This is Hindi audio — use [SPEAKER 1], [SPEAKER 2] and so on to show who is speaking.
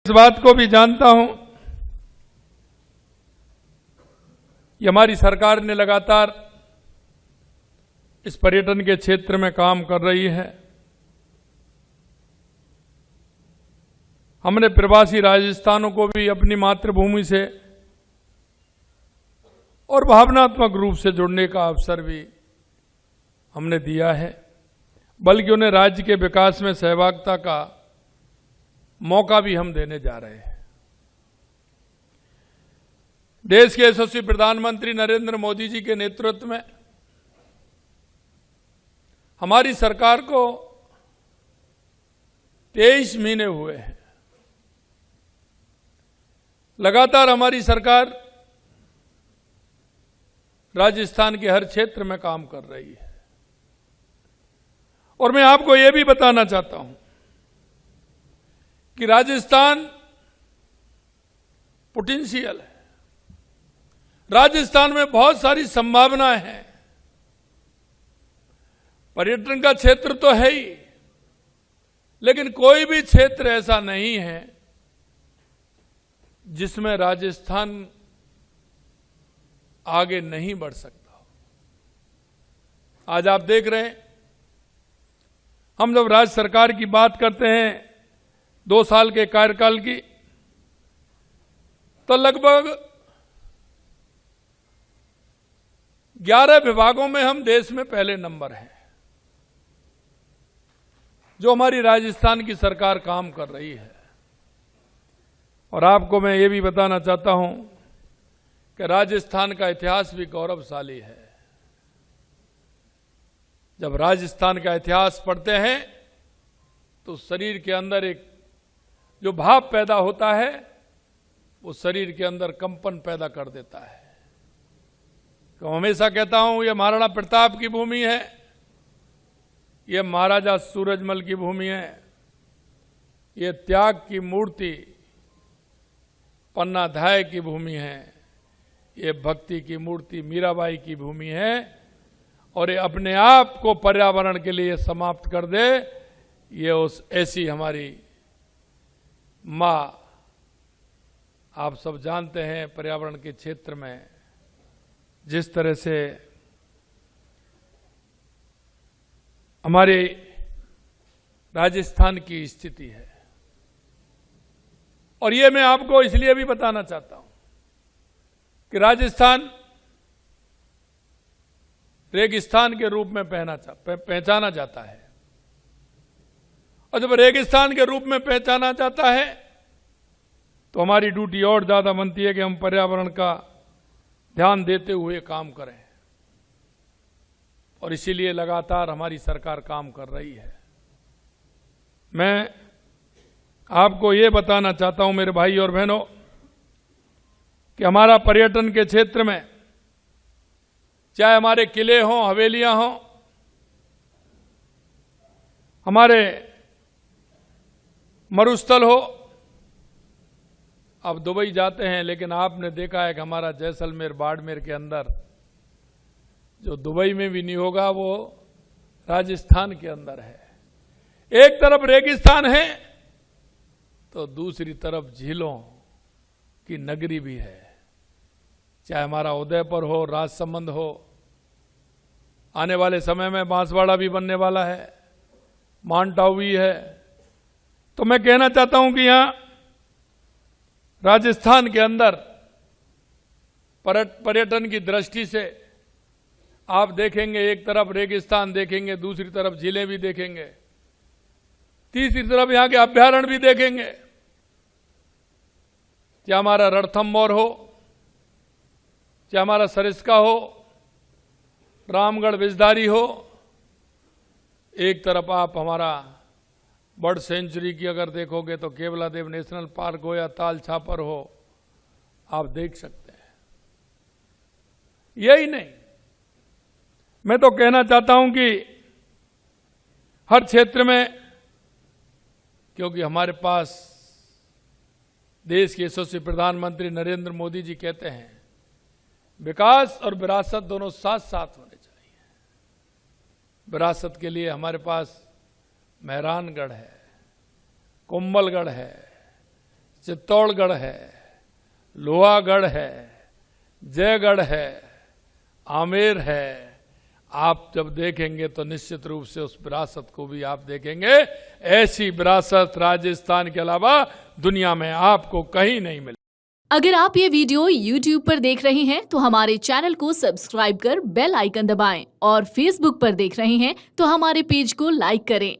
[SPEAKER 1] इस बात को भी जानता हूं कि हमारी सरकार ने लगातार इस पर्यटन के क्षेत्र में काम कर रही है। हमने प्रवासी राजस्थानों को भी अपनी मातृभूमि से और भावनात्मक रूप से जुड़ने का अवसर भी हमने दिया है, बल्कि उन्हें राज्य के विकास में सहभागिता का मौका भी हम देने जा रहे हैं। देश के यशस्वी प्रधानमंत्री नरेंद्र मोदी जी के नेतृत्व में हमारी सरकार को 23 महीने हुए हैं। लगातार हमारी सरकार राजस्थान के हर क्षेत्र में काम कर रही है और मैं आपको यह भी बताना चाहता हूं कि राजस्थान पोटेंशियल है। राजस्थान में बहुत सारी संभावनाएं हैं। पर्यटन का क्षेत्र तो है ही, लेकिन कोई भी क्षेत्र ऐसा नहीं है जिसमें राजस्थान आगे नहीं बढ़ सकता। आज आप देख रहे हैं, हम जब राज्य सरकार की बात करते हैं 2 साल के कार्यकाल की, तो लगभग 11 विभागों में हम देश में पहले नंबर हैं। जो हमारी राजस्थान की सरकार काम कर रही है। और आपको मैं ये भी बताना चाहता हूं कि राजस्थान का इतिहास भी गौरवशाली है। जब राजस्थान का इतिहास पढ़ते हैं तो शरीर के अंदर एक जो भाव पैदा होता है वो शरीर के अंदर कंपन पैदा कर देता है। तो हमेशा कहता हूं ये महाराणा प्रताप की भूमि है, ये महाराजा सूरजमल की भूमि है, ये त्याग की मूर्ति पन्नाधाय की भूमि है, ये भक्ति की मूर्ति मीराबाई की भूमि है। और ये अपने आप को पर्यावरण के लिए समाप्त कर दे, ये उस ऐसी हमारी मां। आप सब जानते हैं पर्यावरण के क्षेत्र में जिस तरह से हमारे राजस्थान की स्थिति है। और ये मैं आपको इसलिए भी बताना चाहता हूं कि राजस्थान रेगिस्तान के रूप में पहचाना जाता है। और जब रेगिस्तान के रूप में पहचाना जाता है तो हमारी ड्यूटी और ज्यादा बनती है कि हम पर्यावरण का ध्यान देते हुए काम करें। और इसीलिए लगातार हमारी सरकार काम कर रही है। मैं आपको ये बताना चाहता हूं मेरे भाई और बहनों कि हमारा पर्यटन के क्षेत्र में चाहे हमारे किले हों, हवेलियां हों, हमारे मरुस्थल हो। अब दुबई जाते हैं, लेकिन आपने देखा है कि हमारा जैसलमेर बाड़मेर के अंदर जो दुबई में भी नहीं होगा वो राजस्थान के अंदर है। एक तरफ रेगिस्तान है तो दूसरी तरफ झीलों की नगरी भी है। चाहे हमारा उदयपुर हो, राजसमंद हो, आने वाले समय में बांसवाड़ा भी बनने वाला है, माउंट आबू भी है। तो मैं कहना चाहता हूं कि यहां राजस्थान के अंदर पर्यटन की दृष्टि से आप देखेंगे, एक तरफ रेगिस्तान देखेंगे, दूसरी तरफ झीलें भी देखेंगे, तीसरी तरफ यहां के अभ्यारण्य भी देखेंगे। चाहे हमारा रणथंभौर हो, चाहे हमारा सरिस्का हो, रामगढ़ विजधारी हो, एक तरफ आप हमारा बर्ड सेंचुरी की अगर देखोगे तो केवलादेव नेशनल पार्क हो या ताल छापर हो, आप देख सकते हैं। यही नहीं, मैं तो कहना चाहता हूं कि हर क्षेत्र में, क्योंकि हमारे पास देश के यशस्वी प्रधानमंत्री नरेंद्र मोदी जी कहते हैं विकास और विरासत दोनों साथ साथ होने चाहिए। विरासत के लिए हमारे पास मेहरानगढ़ है, कुंभलगढ़ है, चित्तौड़गढ़ है, लोहागढ़ है, जयगढ़ है, आमेर है। आप जब देखेंगे तो निश्चित रूप से उस विरासत को भी आप देखेंगे। ऐसी विरासत राजस्थान के अलावा दुनिया में आपको कहीं नहीं मिले।
[SPEAKER 2] अगर आप ये वीडियो YouTube पर देख रहे हैं तो हमारे चैनल को सब्सक्राइब कर बेल आइकन दबाएं और Facebook पर देख रहे हैं तो हमारे पेज को लाइक करें।